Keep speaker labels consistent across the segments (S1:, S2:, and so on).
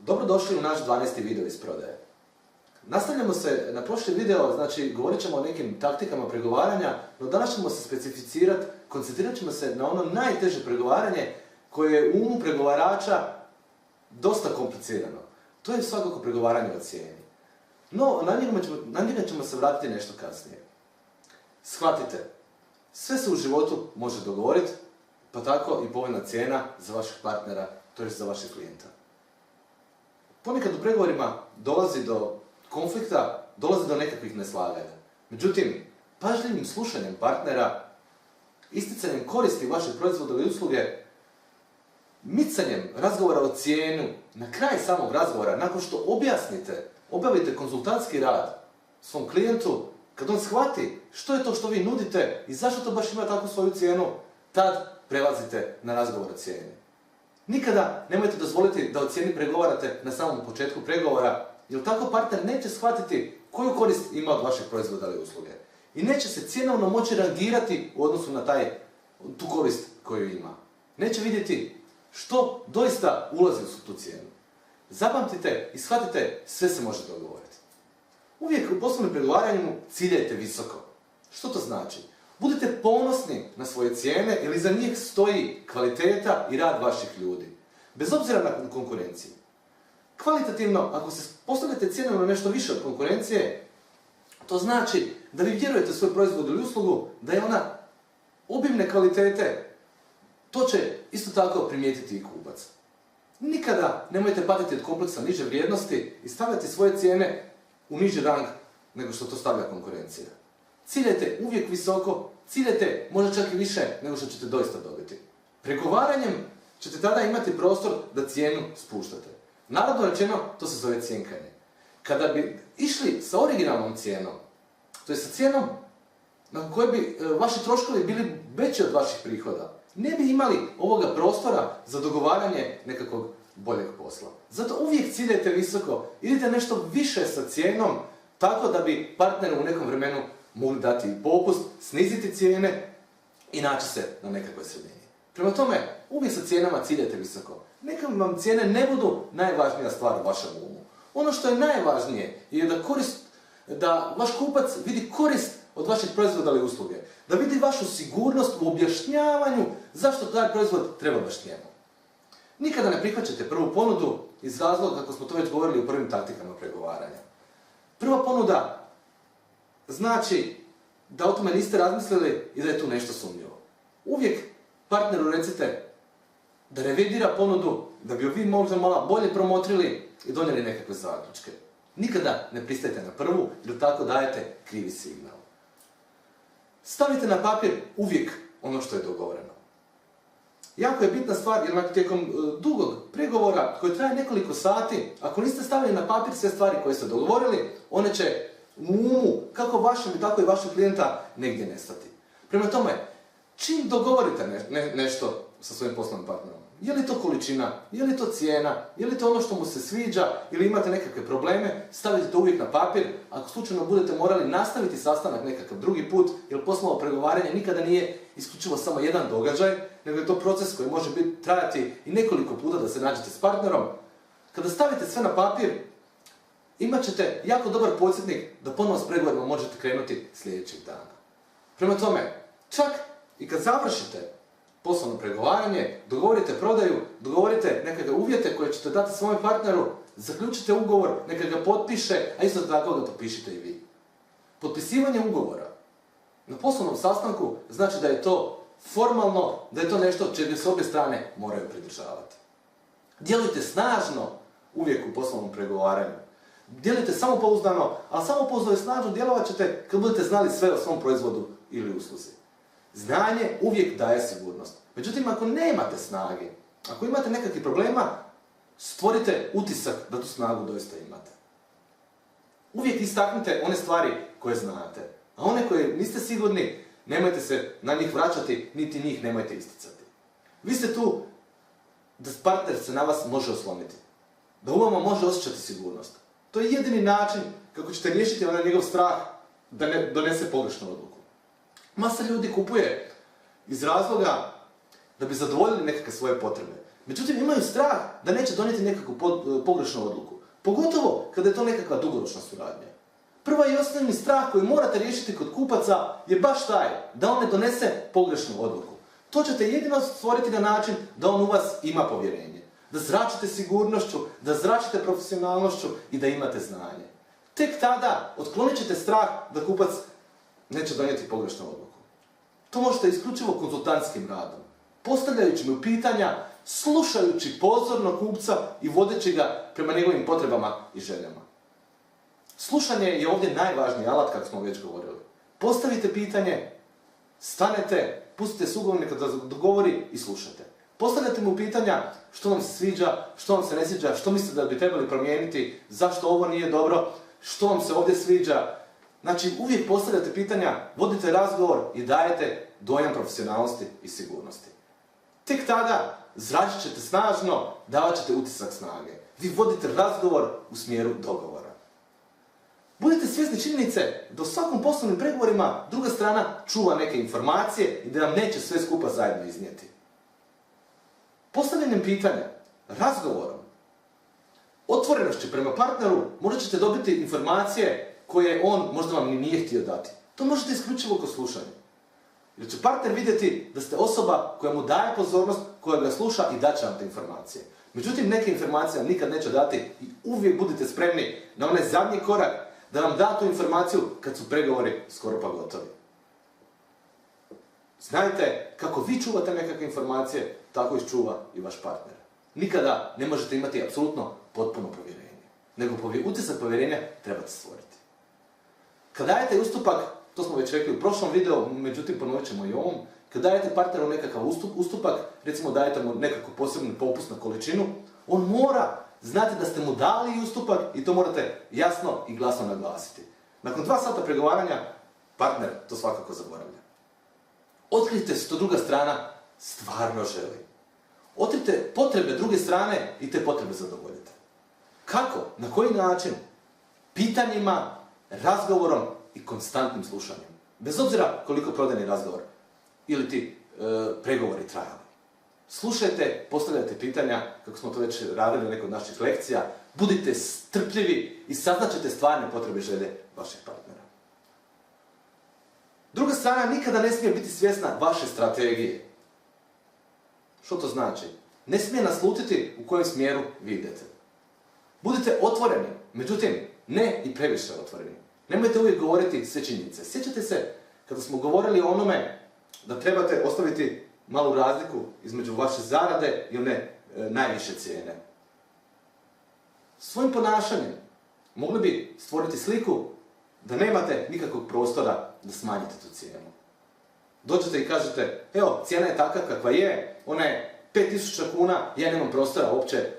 S1: Dobrodošli u naš 12. video iz prodaje. Nastavljamo se na prošli video, znači govorit ćemo o nekim taktikama pregovaranja, no danas ćemo se specificirati, koncentrirat ćemo se na ono najteže pregovaranje koje je u umu pregovarača dosta komplicirano. To je svakako pregovaranje o cijeni. No, na njega ćemo se vratiti nešto kasnije. Shvatite, sve se u životu može dogovoriti, pa tako i povoljna cijena za vašeg partnera, to je za vašeg klijenta. Ponekad u pregovorima dolazi do konflikta, dolazi do nekakvih neslaganja. Međutim, pažljivim slušanjem partnera, isticanjem koristi vašeg proizvoda ili usluge, micanjem razgovora o cijenu, na kraj samog razgovora, nakon što obavite konzultantski rad svom klijentu, kad on shvati što je to što vi nudite i zašto to baš ima takvu svoju cijenu, tad prelazite na razgovor o cijeni. Nikada nemojte dozvoliti da o cijeni pregovarate na samom početku pregovora, jer tako partner neće shvatiti koju korist ima od vašeg proizvoda ili usluge. I neće se cjenovno moći rangirati u odnosu na tu korist koju ima. Neće vidjeti što doista ulazi u tu cijenu. Zapamtite i shvatite, sve se može dogovoriti. Uvijek u poslovnom pregovaranju ciljajte visoko. Što to znači? Budite ponosni na svoje cijene jer iza njih stoji kvaliteta i rad vaših ljudi. Bez obzira na konkurenciju. Kvalitativno, ako se postavljate cijenu na nešto više od konkurencije, to znači da vi vjerujete u svoj proizvod ili uslugu, da je ona obimne kvalitete. To će isto tako primijetiti i kupac. Nikada nemojte patiti od kompleksa niže vrijednosti i stavljati svoje cijene u niži rang nego što to stavlja konkurencija. Ciljajte uvijek visoko, ciljajte možda čak i više nego što ćete doista dobiti. Pregovaranjem ćete tada imati prostor da cijenu spuštate. Narodno rečeno, to se zove cjenkanje. Kada bi išli sa originalnom cijenom, to je sa cijenom na kojoj bi vaši troškovi bili veći od vaših prihoda, ne bi imali ovoga prostora za dogovaranje nekakvog boljeg posla. Zato uvijek ciljajte visoko, idite nešto više sa cijenom, tako da bi partneru u nekom vremenu mogli dati i popust, sniziti cijene i naći se na nekakvoj sredini. Prema tome, uvijek sa cijenama ciljajte visoko. Neka vam cijene ne budu najvažnija stvar u vašem umu. Ono što je najvažnije je da vaš kupac vidi korist od vašeg proizvoda ili usluge. Da vidi vašu sigurnost u objašnjavanju zašto taj proizvod treba baš njemu. Nikada ne prihvaćate prvu ponudu iz razloga, kako smo to već govorili u prvim taktikama pregovaranja. Prva ponuda znači da o tome niste razmislili i da je tu nešto sumnjivo. Uvijek partneru recite da revidira ponudu, da bi ju vi možda malo bolje promotrili i donijeli nekakve zaključke. Nikada ne pristajte na prvu, jer tako dajete krivi signal. Stavite na papir uvijek ono što je dogovoreno. Jako je bitna stvar, jer tijekom dugog pregovora koji traje nekoliko sati, ako niste stavili na papir sve stvari koje ste dogovorili, one će u umu, kako vašem i tako i vašeg klijenta, negdje nestati. Prema tome, čim dogovorite nešto sa svojim poslovnim partnerom, je li to količina, je li to cijena, je li to ono što mu se sviđa ili imate nekakve probleme, stavite to uvijek na papir. Ako slučajno budete morali nastaviti sastanak nekakav drugi put, jer poslovno pregovaranje nikada nije isključivo samo jedan događaj, nego je to proces koji može trajati i nekoliko puta da se nađete s partnerom. Kada stavite sve na papir, imat ćete jako dobar podsjetnik da ponovno s pregovorima možete krenuti sljedećeg dana. Prema tome, čak i kad završite poslovno pregovaranje, dogovorite prodaju, dogovorite nekakve uvjete koje ćete dati svojem partneru, zaključite ugovor, neka ga potpiše, a isto tako ga potpišite i vi. Potpisivanje ugovora na poslovnom sastanku znači da je to formalno, da je to nešto čega se obje strane moraju pridržavati. Djelujte snažno uvijek u poslovnom pregovaranju. Djelujte samopouzdano, a samopouzdano i snažno djelovat ćete kad budete znali sve o svom proizvodu ili usluzi. Znanje uvijek daje sigurnost. Međutim, ako nemate snage, ako imate nekakvih problema, stvorite utisak da tu snagu doista imate. Uvijek istaknite one stvari koje znate, a one koje niste sigurni, nemojte se na njih vraćati, niti njih nemojte isticati. Vi ste tu da partner se na vas može osloniti, da u vama može osjećati sigurnost. To je jedini način kako ćete riješiti onaj njegov strah da ne donese pogrešnu odluku. Masa ljudi kupuje iz razloga da bi zadovoljili nekakve svoje potrebe. Međutim, imaju strah da neće donijeti nekakvu pogrešnu odluku. Pogotovo kada je to nekakva dugoročna suradnja. Prva i osnovni strah koji morate riješiti kod kupaca je baš taj, da on ne donese pogrešnu odluku. To ćete jedino stvoriti na način da on u vas ima povjerenje. Da zračite sigurnošću, da zračite profesionalnošću i da imate znanje. Tek tada otklonit ćete strah da kupac neće donijeti pogrešnu odluku. To možete isključivo konzultantskim radom, postavljajući mu pitanja, slušajući pozorno kupca i vodeći ga prema njegovim potrebama i željama. Slušanje je ovdje najvažniji alat, kako smo već govorili. Postavite pitanje, stanete, pustite sugovornika da dogovori i slušate. Postavljate mu pitanja što vam se sviđa, što vam se ne sviđa, što mislite da bi trebali promijeniti, zašto ovo nije dobro, što vam se ovdje sviđa. Znači, uvijek postavljate pitanja, vodite razgovor i dajete dojam profesionalnosti i sigurnosti. Tek tada zračit ćete snažno, davat ćete utisak snage. Vi vodite razgovor u smjeru dogovora. Budite svjesni činjenice da u svakom poslovnim pregovorima druga strana čuva neke informacije i da nam neće sve skupa zajedno iznijeti. Postavljanjem pitanja, razgovorom, otvorenošću prema partneru možda ćete dobiti informacije koje on možda vam ni nije htio dati. To možete isključivo kod slušanja. Jer će partner vidjeti da ste osoba koja mu daje pozornost, koja ga sluša i daće vam te informacije. Međutim, neke informacije vam nikad neće dati i uvijek budite spremni na onaj zadnji korak da vam da tu informaciju kad su pregovori skoro pa gotovi. Znajte, kako vi čuvate nekakve informacije, tako ih čuva i vaš partner. Nikada ne možete imati apsolutno potpuno povjerenje. Nego utisak povjerenja trebate stvoriti. Kad dajete ustupak, to smo već rekli u prošlom videu, međutim ponovit ćemo i ovom, kad dajete partneru nekakav ustupak, recimo dajete mu nekakvu posebnu popusnu količinu, on mora znati da ste mu dali ustupak i to morate jasno i glasno naglasiti. Nakon 2 sata pregovaranja, partner to svakako zaboravlja. Otkrijte što druga strana stvarno želi. Otkrite potrebe druge strane i te potrebe zadovoljite. Kako? Na koji način? Pitanjima, razgovorom i konstantnim slušanjem. Bez obzira koliko prodajni razgovor ili ti pregovori trajali. Slušajte, postavljajte pitanja, kako smo to već radili u nekoj od naših lekcija, budite strpljivi i saznaćete stvarne potrebe i želje vašeg partnera. Druga strana nikada ne smije biti svjesna vaše strategije. Što to znači? Ne smije naslutiti u kojem smjeru vi idete. Budite otvoreni, međutim, ne i previše otvoreni. Nemojte uvijek govoriti sve činjenice. Sjećate se, kada smo govorili o onome da trebate ostaviti malu razliku između vaše zarade i one najviše cijene. Svojim ponašanjem mogli bi stvoriti sliku da nemate nikakvog prostora da smanjite tu cijenu. Dođete i kažete, evo, cijena je takva kakva je, ona je 5000 kuna, ja nemam prostora uopće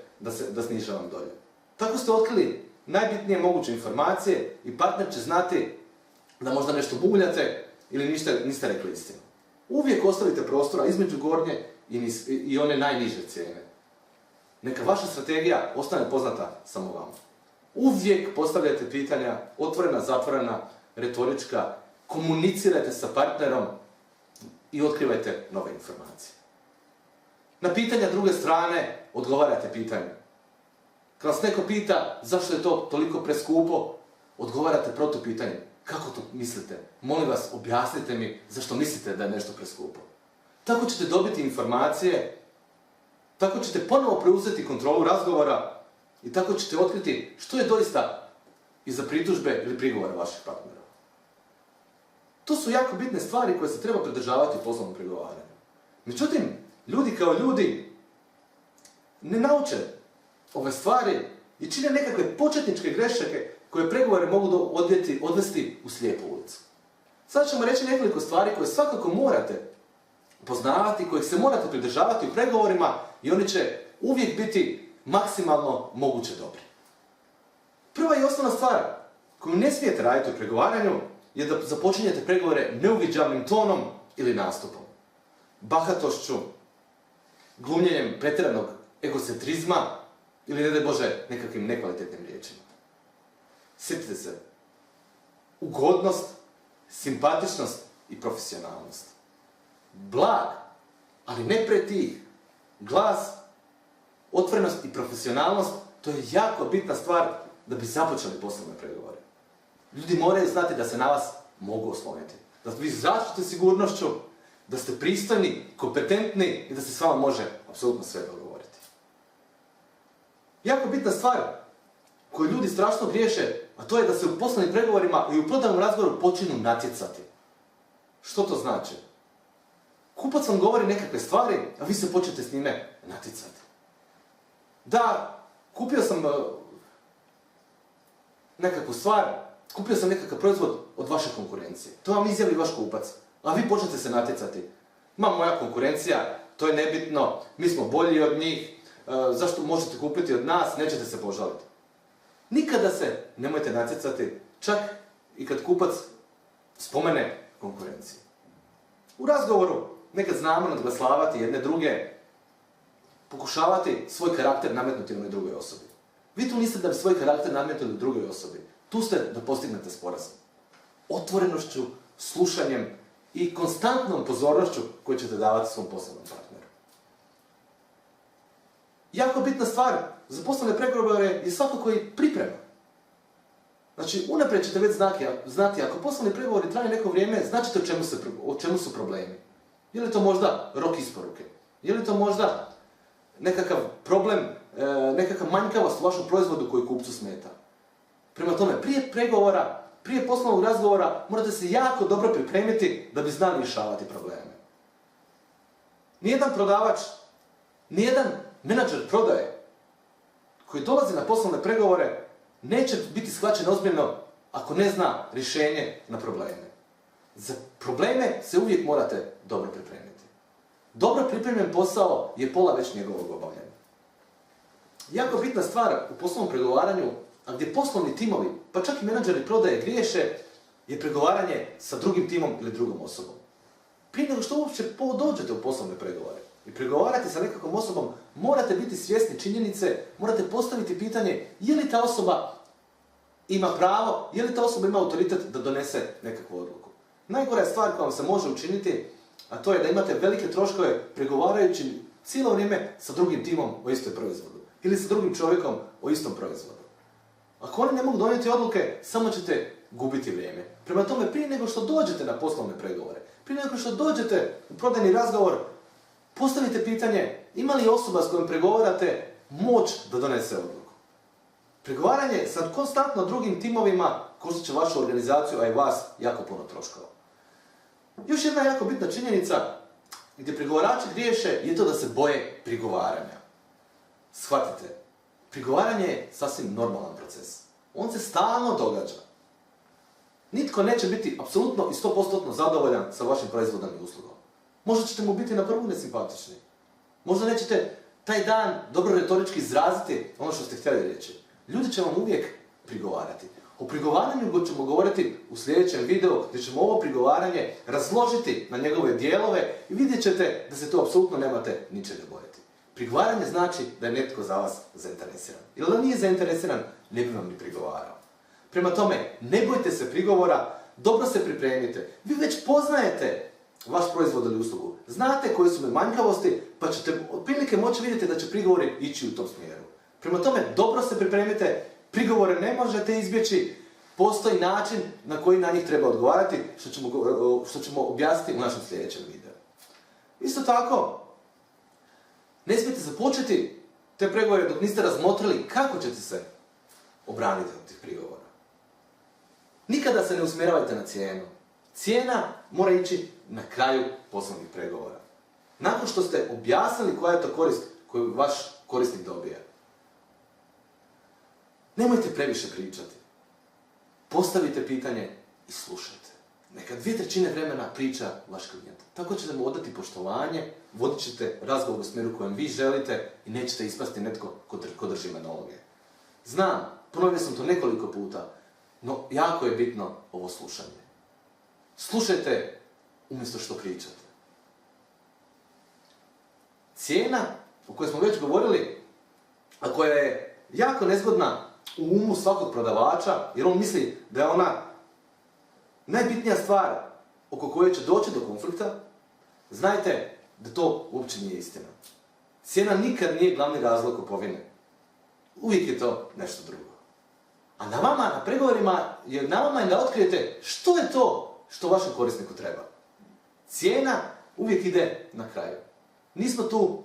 S1: da snižavam dolje. Tako ste otkrili najbitnije moguće informacije i partner će znati da možda nešto bubljate ili niste rekli istinu. Uvijek ostavite prostora između gornje i one najniže cijene. Neka vaša strategija ostane poznata samo vama. Uvijek postavljajte pitanja, otvorena, zatvorena, retorička, komunicirajte sa partnerom i otkrivajte nove informacije. Na pitanja druge strane odgovarajte pitanje. Kad vas neko pita zašto je to toliko preskupo, odgovarate protupitanjem. Kako to mislite? Molim vas, objasnite mi zašto mislite da je nešto preskupo. Tako ćete dobiti informacije, tako ćete ponovo preuzeti kontrolu razgovora i tako ćete otkriti što je doista iza pritužbe ili prigovora vaših partnera. To su jako bitne stvari koje se treba pridržavati u poslovnom pregovaranju. Međutim, ljudi kao ljudi ne nauče ove stvari i čine nekakve početničke greške koje pregovore mogu odvesti u slijepu ulicu. Sad ćemo reći nekoliko stvari koje svakako morate poznavati, kojih se morate pridržavati u pregovorima i oni će uvijek biti maksimalno moguće dobri. Prva i osnovna stvar koju ne smijete raditi u pregovaranju je da započinjete pregovore neuviđavnim tonom ili nastupom, bahatošću, glumljenjem pretjeranog egocentrizma ili, ne daj Bože, nekakvim nekvalitetnim riječima. Sjetite se, ugodnost, simpatičnost i profesionalnost. Blag, ali ne pretih, glas otvorenost i profesionalnost, to je jako bitna stvar da bi započeli poslovne pregovore. Ljudi moraju znati da se na vas mogu osloniti. Da vi zaštite sigurnošću, da ste pristojni, kompetentni i da se s vama može apsolutno sve dogovoriti. Jako bitna stvar koju ljudi strašno griješe, a to je da se u poslovnim pregovorima i u prodajnom razgovoru počinu natjecati. Što to znači? Kupac vam govori nekakve stvari, a vi se počnete s njime natjecati. Da, kupio sam nekakvu stvar, kupio sam nekakav proizvod od vaše konkurencije. To vam izjavi vaš kupac, a vi počnete se natjecati. Ma, moja konkurencija, to je nebitno, mi smo bolji od njih, zašto možete kupiti od nas, nećete se požaliti. Nikada se nemojte natjecati, čak i kad kupac spomene konkurenciju. U razgovoru nekad znamo nadglaslavati jedne druge, pokušavati svoj karakter nametnuti onoj drugoj osobi. Vi tu niste da bi svoj karakter nametnuli drugoj osobi. Tu ste da postignete sporazum. Otvorenošću, slušanjem i konstantnom pozornošću koju ćete davati svom poslovnom partneru. Jako bitna stvar za poslovne pregovore je svakako i priprema. Znači, unaprijed ćete već znati, ako poslovni pregovori traju neko vrijeme, značite o čemu su problemi. Je li to možda rok isporuke? Je li to možda nekakav problem, nekakav manjkavost u vašem proizvodu koji kupcu smeta? Prema tome, prije pregovora, prije poslovnog razgovora, morate se jako dobro pripremiti da bi znali rješavati probleme. Nijedan prodavač, nijedan menadžer prodaje koji dolazi na poslovne pregovore neće biti shvaćen ozbiljno ako ne zna rješenje na probleme. Za probleme se uvijek morate dobro pripremiti. Dobro pripremljen posao je pola već njegovog obavljanja. Jako bitna stvar u poslovnom pregovaranju, a gdje poslovni timovi, pa čak i menadžeri prodaje griješe, je pregovaranje sa drugim timom ili drugom osobom. Prije nego što uopće dođete u poslovne pregovore i pregovarati sa nekakvom osobom, morate biti svjesni činjenice, morate postaviti pitanje je li ta osoba ima pravo, je li ta osoba ima autoritet da donese nekakvu odluku. Najgora je stvar koja vam se može učiniti, a to je da imate velike troškove pregovarajući cijelo vrijeme sa drugim timom o istom proizvodu ili sa drugim čovjekom o istom proizvodu. Ako oni ne mogu donijeti odluke, samo ćete gubiti vrijeme. Prema tome, prije nego što dođete na poslovne pregovore, prije nego što dođete u prodajni razgovor, postavite pitanje ima li osoba s kojom pregovarate moć da donese odluku. Pregovaranje sa konstantno drugim timovima koštat će vašu organizaciju, a i vas, jako puno troškova. Još jedna jako bitna činjenica gdje pregovarači griješe je to da se boje prigovaranja. Shvatite, prigovaranje je sasvim normalan proces. On se stalno događa. Nitko neće biti apsolutno i 100% zadovoljan sa vašim proizvodom i uslugom. Možda ćete mu biti na prvu nesimpatični. Možda nećete taj dan dobro retorički izraziti ono što ste htjeli reći. Ljudi će vam uvijek prigovarati. O prigovaranju ćemo govoriti u sljedećem videu gdje ćemo ovo prigovaranje razložiti na njegove dijelove i vidjet ćete da se to apsolutno nemate ničega bojati. Prigovaranje znači da je netko za vas zainteresiran. Jer da nije zainteresiran, ne bi vam ni prigovarao. Prema tome, ne bojte se prigovora, dobro se pripremite. Vi već poznajete vaš proizvod ili uslugu. Znate koje su manjkavosti, pa ćete otprilike moći vidjeti da će prigovori ići u tom smjeru. Prema tome, dobro se pripremite, prigovore ne možete izbjeći, postoji način na koji na njih treba odgovarati, što ćemo objasniti u našem sljedećem videu. Isto tako, ne smijete započeti te pregovore dok niste razmotrili kako ćete se obraniti od tih prigovora. Nikada se ne usmjeravajte na cijenu. Cijena mora ići na kraju poslovnih pregovora. Nakon što ste objasnili koja je to korist koju vaš korisnik dobija. Nemojte previše pričati. Postavite pitanje i slušajte. Neka 2/3 vremena priča vaš klijent. Tako ćete mu odati poštovanje, vodit ćete razgovor u smjeru kojem vi želite i nećete ispasti netko ko drži monologe. Znam, ponovio sam to nekoliko puta, no jako je bitno ovo slušanje. Slušajte umjesto što pričate. Cijena o kojoj smo već govorili, a koja je jako nezgodna u umu svakog prodavača, jer on misli da je ona najbitnija stvar oko koje će doći do konflikta, znajte da to uopće nije istina. cijena nikad nije glavni razlog kupovine. Uvijek je to nešto drugo. A na vama, na pregovorima, na vama je da otkrijete što je to što vašem korisniku treba. Cijena uvijek ide na kraju. Nismo tu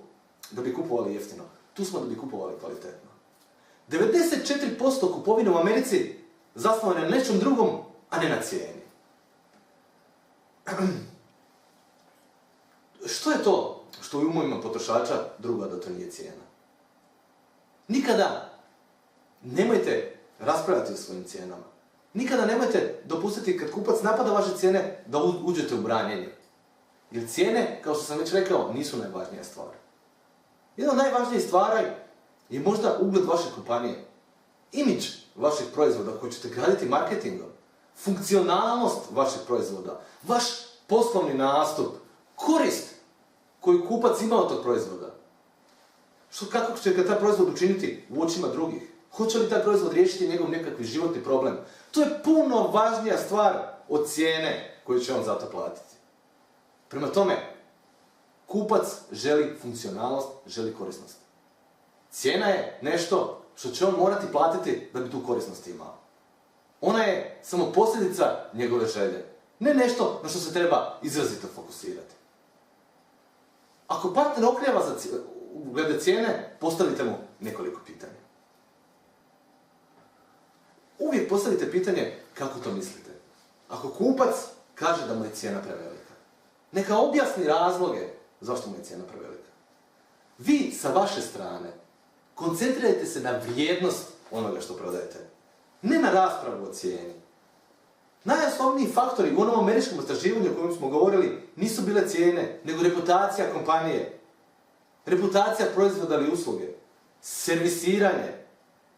S1: da bi kupovali jeftino. Tu smo da bi kupovali kvalitetno. 94% kupovine u Americi zasnovano je na nečem drugom, a ne na cijeni. Što je to što u umovima potrošača drugo da to nije cijena? Nikada nemojte raspravljati o svojim cijenama. Nikada nemojte dopustiti kad kupac napada vaše cijene da uđete u branjenje. Jer cijene, kao što sam već rekao, nisu najvažnija stvar. Jedna od najvažnijih stvari je možda ugled vaše kompanije, imidž vašeg proizvoda koji ćete graditi marketingom, funkcionalnost vašeg proizvoda, vaš poslovni nastup, korist koju kupac ima od tog proizvoda. Kako će ga taj proizvod učiniti u očima drugih? Hoće li taj proizvod riješiti njegov nekakvi životni problem? To je puno važnija stvar od cijene koju će on za to platiti. Prema tome, kupac želi funkcionalnost, želi korisnost. Cijena je nešto što će on morati platiti da bi tu korisnost imao. Ona je samo posljedica njegove želje, ne nešto na što se treba izrazito fokusirati. Ako partner oklijeva glede cijene, postavite mu nekoliko pitanja. Uvijek postavite pitanje kako to mislite. Ako kupac kaže da mu je cijena prevelika, neka objasni razloge zašto mu je cijena prevelika. Vi sa vaše strane koncentrirajte se na vrijednost onoga što prodajete, ne na raspravu o cijeni. Najosnovniji faktori u onom američkom istraživanju o kojem smo govorili nisu bile cijene, nego reputacija kompanije, reputacija proizvoda ili usluge, servisiranje,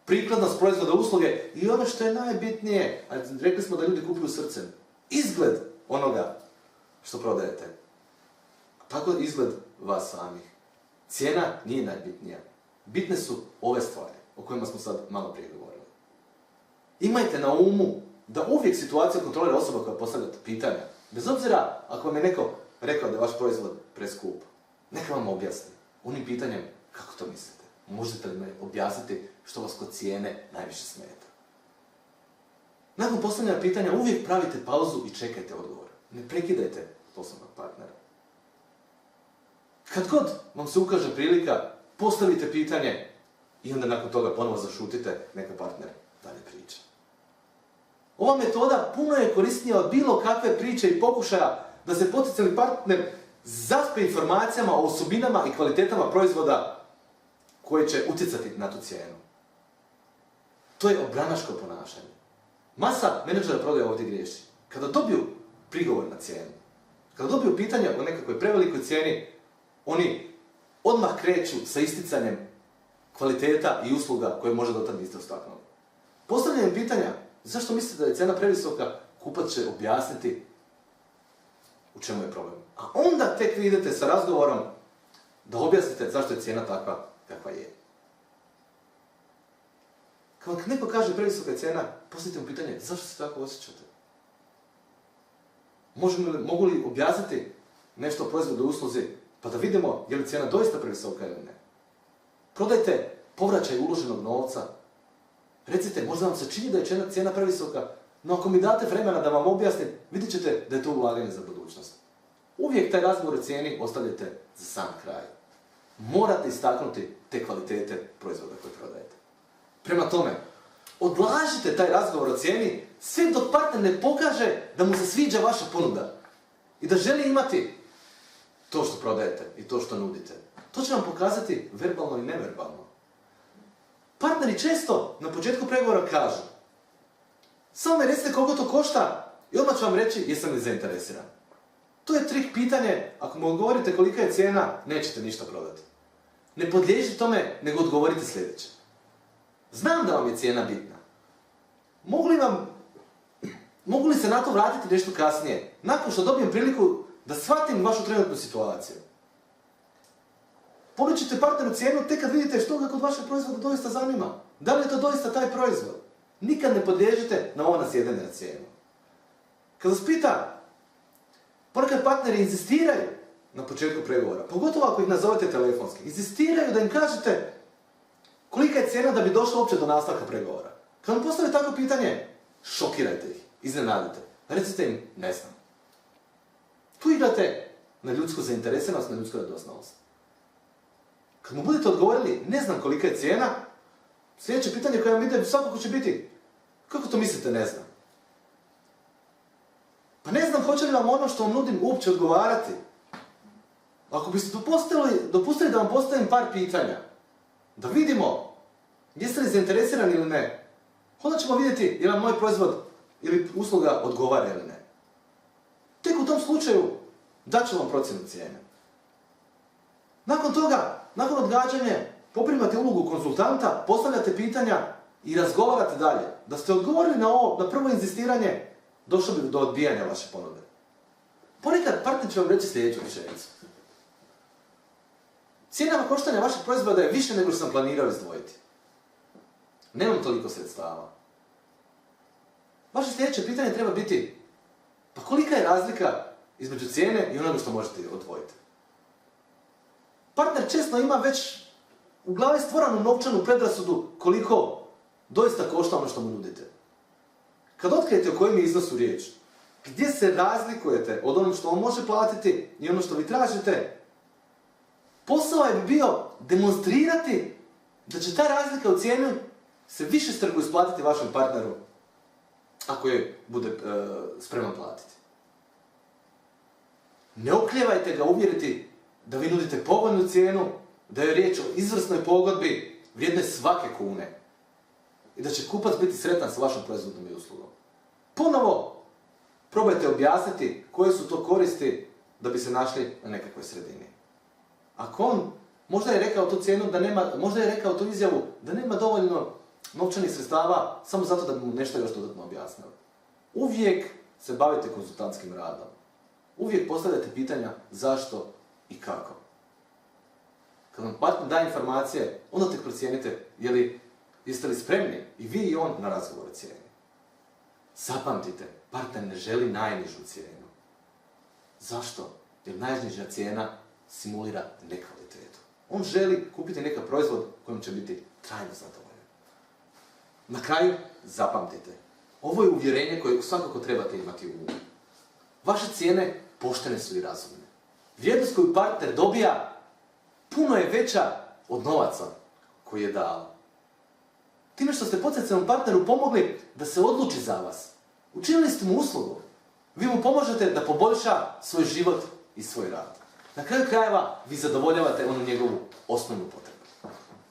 S1: prikladnost proizvoda usluge i ono što je najbitnije, a rekli smo da ljudi kupuju srcem, izgled onoga što prodajete. Tako izgled vas samih. Cijena nije najbitnija. Bitne su ove stvari o kojima smo sad malo prije govorili. Imajte na umu da uvijek situaciju kontrolira osoba koja postavlja pitanja. Bez obzira ako vam je neko rekao da je vaš proizvod preskup, neka vam objasni onim pitanjem kako to mislite. Možete li mi objasniti što vas kod cijene najviše smeta? Nakon postavljanja pitanja uvijek pravite pauzu i čekajte odgovor. Ne prekidajte poslovnog partnera. Kad god vam se ukaže prilika, postavite pitanje i onda nakon toga ponovo zašutite, neka partner dalje priča. Ova metoda puno je korisnija od bilo kakve priče i pokušaja da se potencijalni partner zaspe informacijama o osobinama i kvalitetama proizvoda koje će utjecati na tu cijenu. To je obranaško ponašanje. Masa menadžera prodaje ovdje griješi. Kada dobiju prigovor na cijenu, kada dobiju pitanje o nekakvoj prevelikoj cijeni, oni odmah kreću sa isticanjem kvaliteta i usluga koje možda do tada niste istaknuli. Postavljanjem pitanja zašto mislite da je cijena previsoka, kupac će objasniti u čemu je problem. A onda tek vi idete sa razgovorom da objasnite zašto je cijena takva kakva je. Kad neko kaže previsoka je cijena, postavite mu pitanje zašto se tako osjećate. Mogu li objasniti nešto o proizvodu i usluzi pa da vidimo je li cijena doista previsoka ili ne. Prodajte povraćaj uloženog novca. Recite, možda vam se čini da je cijena previsoka, no ako mi date vremena da vam objasnim, vidjet ćete da je to ulaganje za budućnost. Uvijek taj razgovor o cijeni ostavljate za sam kraj. Morate istaknuti te kvalitete proizvoda koje prodajete. Prema tome, odlažite taj razgovor o cijeni sve dok partner ne pokaže da mu se sviđa vaša ponuda i da želi imati to što prodajete i to što nudite. To će vam pokazati verbalno i neverbalno. Partneri često na početku pregovora kažu samo mi recite koliko to košta i odmah ću vam reći jesam li zainteresiran. To je trik pitanje, ako mu odgovorite kolika je cijena, nećete ništa prodati. Ne podliježite tome, nego odgovorite sljedeće. Znam da vam je cijena bitna. Mogu li se na to vratiti nešto kasnije, nakon što dobijem priliku da shvatim vašu trenutnu situaciju? Ponuđite partneru cijenu tek kad vidite što ga kod vašeg proizvoda doista zanima. Da li je to doista taj proizvod? Nikad ne podliježite na ovo nasjedanje na cijenu. Kad vas pita, ponekad partneri inzistiraju na početku pregovora, pogotovo ako ih nazovete telefonski, inzistiraju da im kažete kolika je cijena da bi došlo uopće do nastavka pregovora. Kad vam postave takvo pitanje, šokirajte ih, iznenadite. Recite im, ne znam. Tu igrate na ljudsku zainteresiranost, na ljudsku radosnost. Kad mu budete odgovorili, ne znam kolika je cijena, sljedeće pitanje koje vam ide svakako će biti, kako to mislite ne znam? Pa ne znam hoće li vam ono što vam nudim uopće odgovarati. Ako biste dopustili da vam postavim par pitanja, da vidimo jeste li zainteresirani ili ne, onda ćemo vidjeti je li vam moj proizvod ili usluga odgovara ili ne. Tek u tom slučaju dat ću vam procjenu cijene. Nakon toga, nakon odgađanja, poprimate ulogu konzultanta, postavljate pitanja i razgovarate dalje. Da ste odgovorili na prvo inzistiranje, došlo bi do odbijanja vaše ponude. Ponekad partner će vam reći sljedeću rečenicu. Cijena koštanja vašeg proizvoda je više nego što sam planirao izdvojiti. Nemam toliko sredstava. Vaše sljedeće pitanje treba biti, pa kolika je razlika između cijene i onoga što možete odvojiti? Partner često ima već u glavi stvoranu novčanu predrasudu koliko doista košta ono što mu nudite. Kad otkrijete o kojem je iznosu riječ, gdje se razlikujete od onog što on može platiti i ono što vi tražite, posao je bio demonstrirati da će ta razlika u cijeni se više strgo isplatiti vašem partneru ako je bude spreman platiti. Ne oklijevajte ga uvjeriti da vi nudite povoljnu cijenu, da je riječ o izvrsnoj pogodbi vrijedne svake kune i da će kupac biti sretan s vašom proizvodnom i uslugom. Ponovo probajte objasniti koje su to koristi da bi se našli na nekakvoj sredini. Ako on možda je rekao tu cijenu da nema, možda je rekao tu izjavu da nema dovoljno novčanih sredstava samo zato da bi mu nešto još dodatno objasnili. Uvijek se bavite konzultantskim radom. Uvijek postavljate pitanja zašto i kako. Kad vam partner da informacije, onda tek procijenite jeste li spremni i vi i on na razgovor o cijeni. Zapamtite, partner ne želi najnižu cijenu. Zašto? Jer najniža cijena simulira nekvalitetu. On želi kupiti nekakav proizvod kojim će biti trajno zadovoljan. Na kraju, zapamtite, ovo je uvjerenje koje svakako trebate imati u umu. Vaše cijene poštene su i razumne. Vrijednost koju partner dobija puno je veća od novaca koji je dao. Time što ste potencijalnom partneru pomogli da se odluči za vas, učinili ste mu uslugu. Vi mu pomožete da poboljša svoj život i svoj rad. Na kraju krajeva vi zadovoljavate onu njegovu osnovnu potrebu.